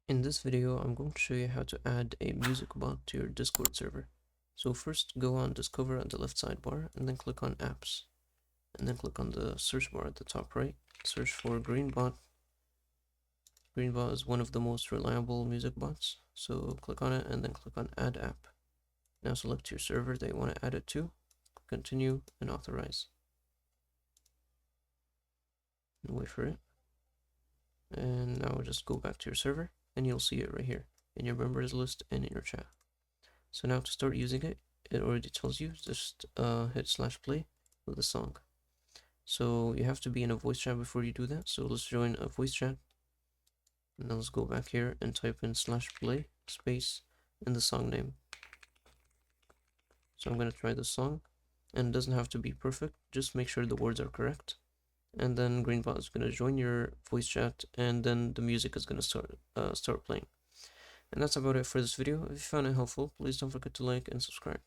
In this video, I'm going to show you how to add a music bot to your Discord server. So first, go on Discover on the left sidebar, and then click on Apps. And then click on the search bar at the top right. Search for Greenbot. Greenbot is one of the most reliable music bots. So click on it, and then click on Add App. Now select your server that you want to add it to. Continue and authorize. And wait for it. And now just go back to your server, and you'll see it right here in your members list and in your chat. So now to start using it, it already tells you, just hit /play with the song. So you have to be in a voice chat before you do that. So let's join a voice chat. And then let's go back here and type in /play space and the song name. So I'm going to try this song, and it doesn't have to be perfect, just make sure the words are correct. And then Greenbot is going to join your voice chat, and then the music is going to start playing. And that's about it for this video. If you found it helpful, please don't forget to like and subscribe.